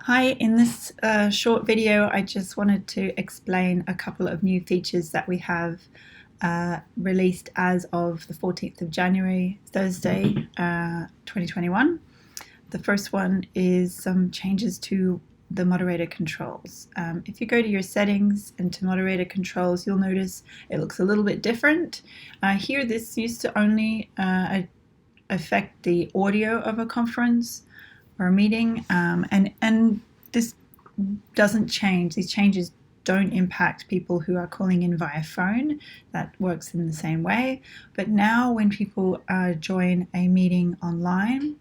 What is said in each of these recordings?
Hi, in this short video, I just wanted to explain a couple of new features that we have released as of the 14th of January, Thursday, 2021. The first one is some changes to the moderator controls. If you go to your settings and to moderator controls, you'll notice it looks a little bit different. Here, this used to only affect the audio of a conference or a meeting, and this doesn't change. These changes don't impact people who are calling in via phone. That works in the same way. But now when people join a meeting online,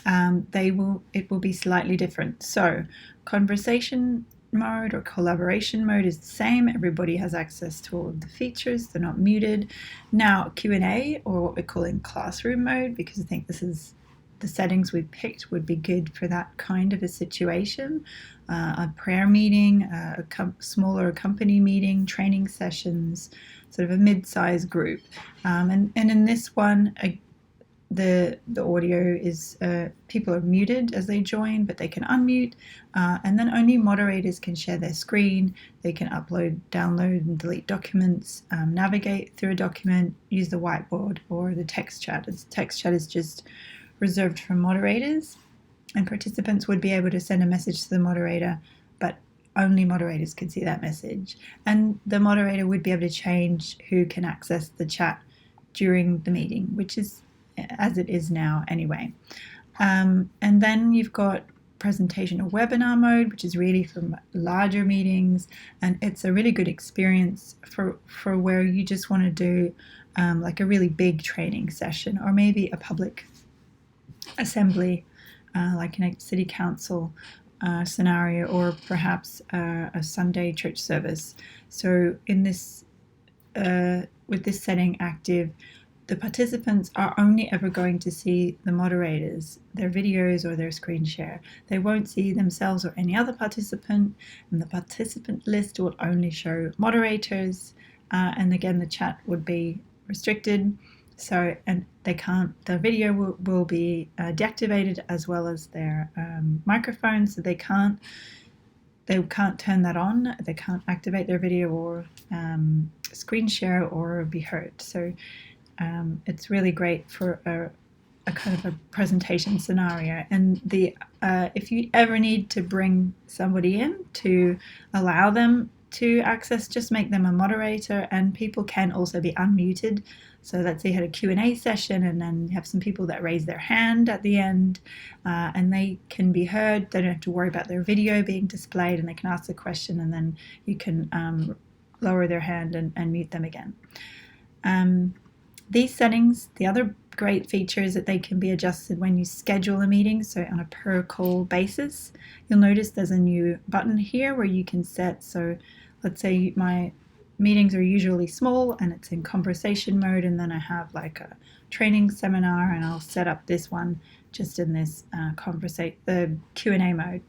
it will be slightly different. So conversation mode or collaboration mode is the same. Everybody has access to all of the features. They're not muted. Now Q&A, or what we're calling classroom mode, because I think this is the settings we picked would be good for that kind of a situation. A prayer meeting, a smaller company meeting, training sessions, sort of a mid-sized group. And in this one, the audio is, people are muted as they join, but they can unmute, and then only moderators can share their screen. They can upload, download, and delete documents, navigate through a document, use the whiteboard or the text chat. The text chat is just reserved for moderators, and participants would be able to send a message to the moderator, but only moderators can see that message. And the moderator would be able to change who can access the chat during the meeting, which is as it is now anyway. And then you've got presentation or webinar mode, which is really for larger meetings, and it's a really good experience for where you just want to do like a really big training session, or maybe a public assembly, like in a city council scenario, or perhaps a Sunday church service. So in this, with this setting active, the participants are only ever going to see the moderators, their videos or their screen share. They won't see themselves or any other participant, and the participant list will only show moderators, and again the chat would be restricted. So, and they can't, the video will be deactivated, as well as their microphone, so they can't turn that on. They can't activate their video or screen share or be heard. So it's really great for a kind of a presentation scenario. And if you ever need to bring somebody in to allow them to access, just make them a moderator, and people can also be unmuted. So let's say you had a Q&A session, and then you have some people that raise their hand at the end, and they can be heard. They don't have to worry about their video being displayed, and they can ask the question, and then you can lower their hand and mute them again. These settings, the other great feature is that they can be adjusted when you schedule a meeting, so on a per call basis. You'll notice there's a new button here where you can set, so let's say my meetings are usually small and it's in conversation mode, and then I have like a training seminar, and I'll set up this one just in this the Q&A mode.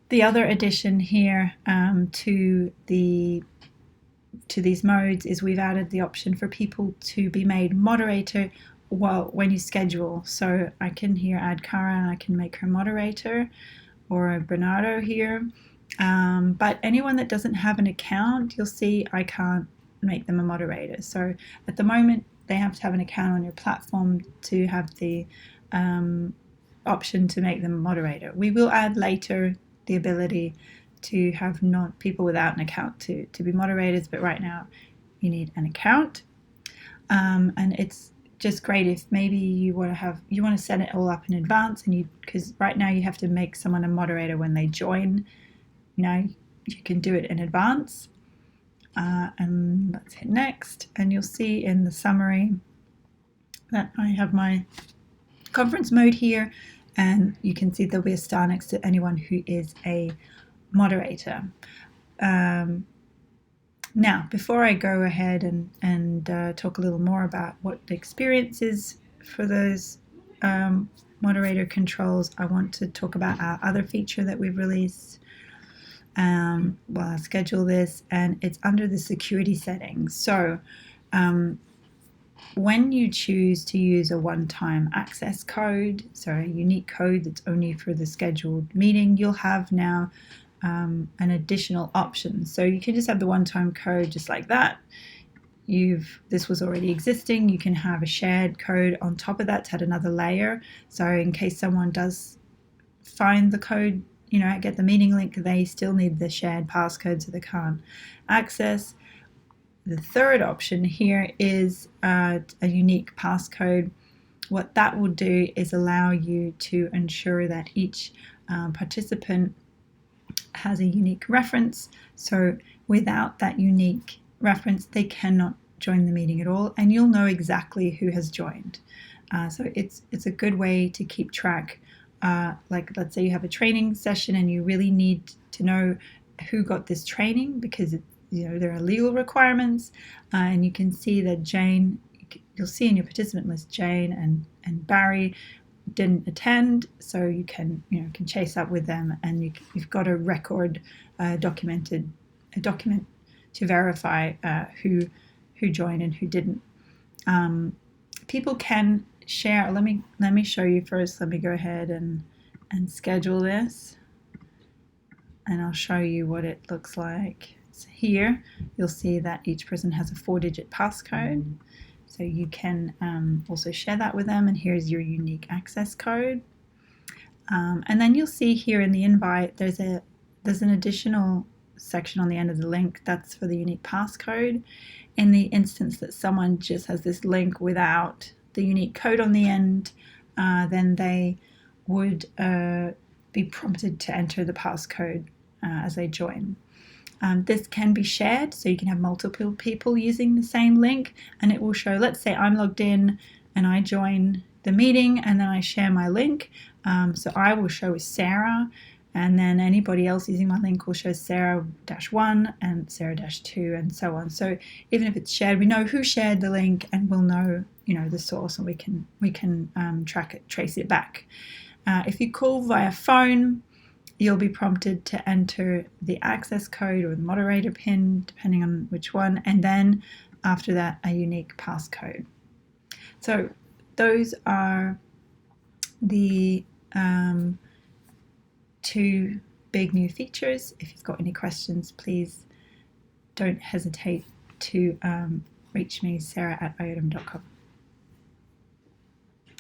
The other addition here to these modes is we've added the option for people to be made moderator when you schedule. So I can here add Cara, and I can make her moderator, or Bernardo here. But anyone that doesn't have an account, you'll see I can't make them a moderator. So at the moment, they have to have an account on your platform to have the option to make them a moderator. We will add later the ability to have not people without an account to be moderators, but right now you need an account. And it's just great if maybe you want to set it all up in advance, and because right now you have to make someone a moderator when they join. Now you can do it in advance, and let's hit next, and you'll see in the summary that I have my conference mode here, and you can see there'll be a star next to anyone who is a moderator. Now, before I go ahead and talk a little more about what the experience is for those moderator controls, I want to talk about our other feature that we've released. Well, I'll schedule this, and it's under the security settings. So when you choose to use a one-time access code, so a unique code that's only for the scheduled meeting, you'll have now an additional option. So you can just have the one-time code just like that. This was already existing. You can have a shared code on top of that to add another layer. So in case someone does find the code, get the meeting link, they still need the shared passcode so they can't access. The third option here is a unique passcode. What that will do is allow you to ensure that each participant has a unique reference. So without that unique reference, they cannot join the meeting at all, and you'll know exactly who has joined. So it's a good way to keep track. Like, let's say you have a training session and you really need to know who got this training because there are legal requirements, and you can see that Jane, you'll see in your participant list, Jane and Barry didn't attend, so you can chase up with them, and you've got a record, a document to verify who joined and who didn't. People can share. Let me show you first. Let me go ahead and schedule this, and I'll show you what it looks like. So here you'll see that each person has a 4-digit passcode, so you can also share that with them, and here's your unique access code. And then you'll see here in the invite there's an additional section on the end of the link that's for the unique passcode. In the instance that someone just has this link without the unique code on the end, then they would be prompted to enter the passcode as they join. This can be shared, so you can have multiple people using the same link, and it will show, let's say I'm logged in and I join the meeting and then I share my link. So I will show as Sarah, and then anybody else using my link will show Sarah-1 and Sarah-2 and so on. So even if it's shared, we know who shared the link, and we'll know the source, and we can track it, trace it back. If you call via phone, you'll be prompted to enter the access code or the moderator pin, depending on which one, and then after that a unique passcode. So those are the 2 big new features. If you've got any questions, please don't hesitate to reach me, sarah@iotum.com.